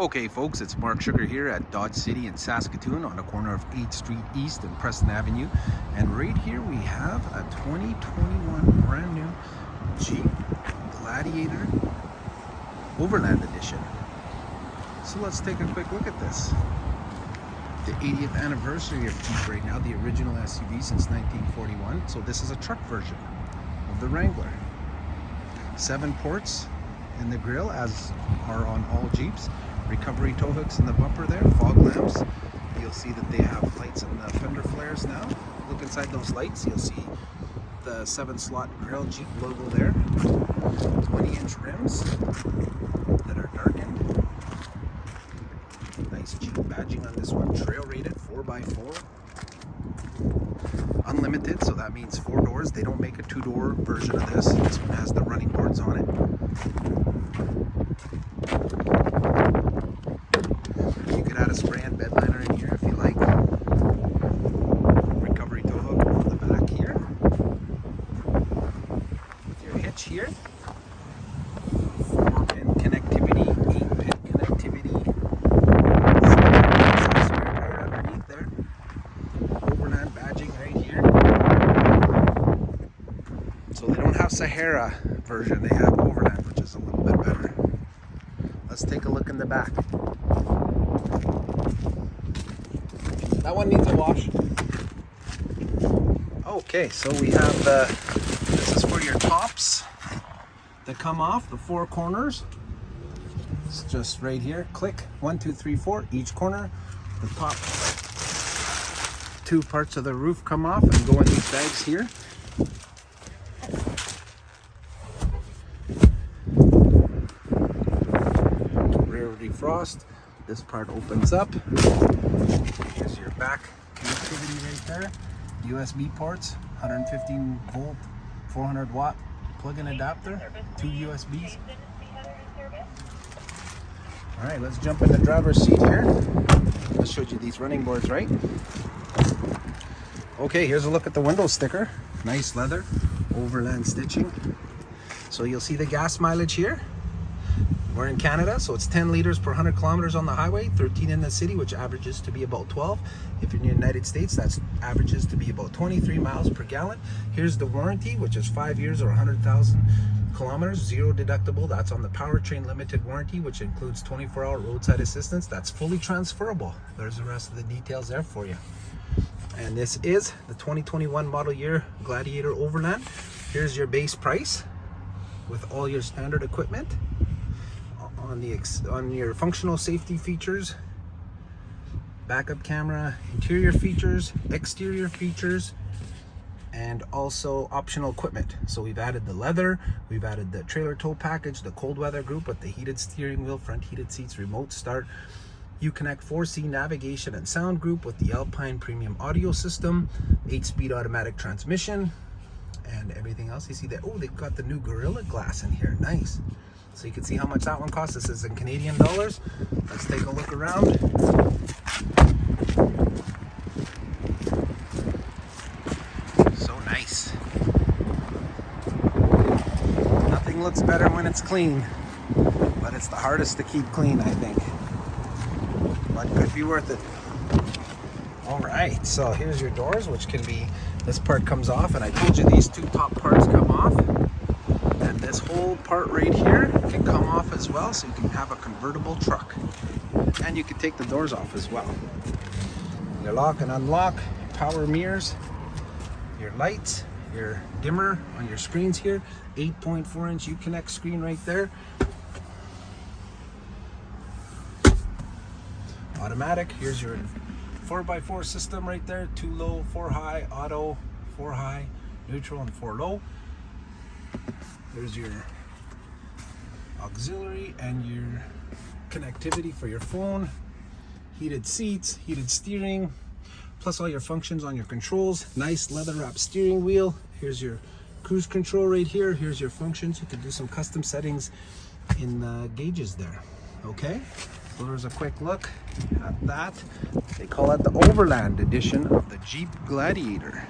Okay folks, it's Mark Sugar here at Dodge City in Saskatoon on the corner of 8th Street East and Preston Avenue. And right here we have a 2021 brand new Jeep Gladiator Overland Edition. So let's take a quick look at this. The 80th anniversary of Jeep right now, the original SUV since 1941. So this is a truck version of the Wrangler. 7 ports in the grille, as are on all Jeeps. Recovery tow hooks in the bumper there, fog lamps. You'll see that they have lights in the fender flares now. Look inside those lights, you'll see the 7-slot grille Jeep logo there. 20-inch rims that are darkened. Nice Jeep badging on this one. Trail rated 4x4. Unlimited, so that means 4 doors. They don't make a 2-door version of this. This one has the running boards on it. You could add a spray and bed liner in here if you like. Recovery tow hook on the back here. With your hitch here. 4-pin connectivity, 8-pin connectivity. Spare tire underneath there. Overland badging right here. So they don't have Sahara version, they have Overland, which is a little bit better. Let's take a look in the back. That one needs a wash. Okay, so we have this is for your tops that come off, the 4 corners. It's just right here, click, 1, 2, 3, 4, each corner. The top 2 parts of the roof come off and go in these bags here. Rear defrost. This part opens up. Here's your back connectivity right there. USB ports, 115 volt, 400 watt plug-in adapter, 2 USBs. All right, let's jump in the driver's seat here. I showed you these running boards, right? Okay, here's a look at the window sticker. Nice leather, Overland stitching. So you'll see the gas mileage here. We're in Canada, so it's 10 liters per 100 kilometers on the highway, 13 in the city, which averages to be about 12. If you're in the United States, that averages to be about 23 miles per gallon. Here's the warranty, which is 5 years or 100,000 kilometers, 0 deductible. That's on the powertrain limited warranty, which includes 24-hour roadside assistance. That's fully transferable. There's the rest of the details there for you. And this is the 2021 model year Gladiator Overland. Here's your base price with all your standard equipment. On your functional safety features, backup camera, interior features, exterior features, and also optional equipment. So we've added the leather, we've added the trailer tow package, the cold weather group with the heated steering wheel, front heated seats, remote start, Uconnect 4C navigation and sound group with the Alpine premium audio system, 8-speed automatic transmission, and everything else. You see that? Oh, they've got the new Gorilla Glass in here. Nice. So you can see how much that one costs. This is in Canadian dollars. Let's take a look around. So nice. Nothing looks better when it's clean, but it's the hardest to keep clean, I think. But could be worth it. All right, so here's your doors, which can be, this part comes off, and I told you these 2 top parts come off. And this whole part right here can come off as well, so you can have a convertible truck. And you can take the doors off as well. Your lock and unlock, power mirrors, your lights, your dimmer on your screens here, 8.4-inch Uconnect screen right there. Automatic, here's your 4x4 system right there, 2 low, 4 high, auto, 4 high, neutral, and 4 low. There's your auxiliary and your connectivity for your phone, heated seats, heated steering, plus all your functions on your controls. Nice leather wrapped steering wheel. Here's your cruise control right here. Here's your functions. You can do some custom settings in the gauges there. Okay, so there's a quick look at that. They call it the Overland edition of the Jeep Gladiator.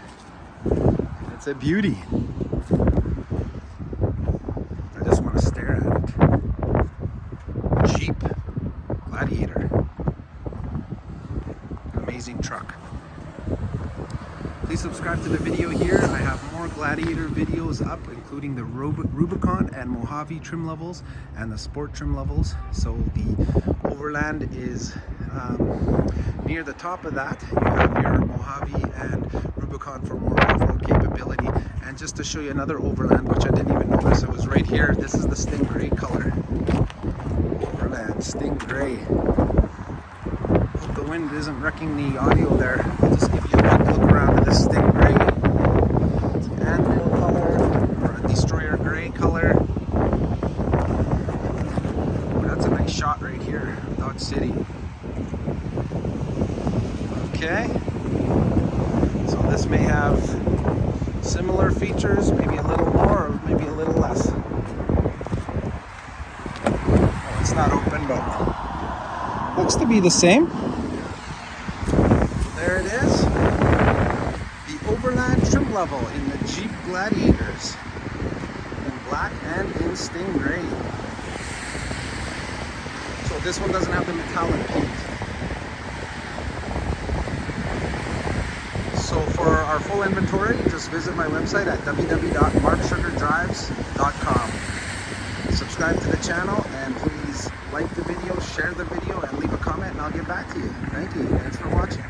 It's a beauty. I just want to stare at it. Jeep Gladiator. Amazing truck. Please subscribe to the video here. I have more Gladiator videos up, including the Rubicon and Mojave trim levels and the Sport trim levels. So the Overland is near the top of that. You have your Mojave and Rubicon for more off-road capability. And just to show you another Overland, which I didn't even notice, it was right here. This is the Stingray color. Overland Stingray. Hope the wind isn't wrecking the audio there. I'll just give you a quick look around at this Stingray. It's an anvil color or a destroyer gray color. That's a nice shot right here, Dodge City. Okay, so this may have similar features, maybe a little more or maybe a little less. Oh, it's not open, but looks to be the same. There it is. The Overland trim level in the Jeep Gladiators in black and in Stingray. So this one doesn't have the metallic paint. So for our full inventory, just visit my website at www.marksugardrives.com. Subscribe to the channel and please like the video, share the video, and leave a comment and I'll get back to you. Thank you. Thanks for watching.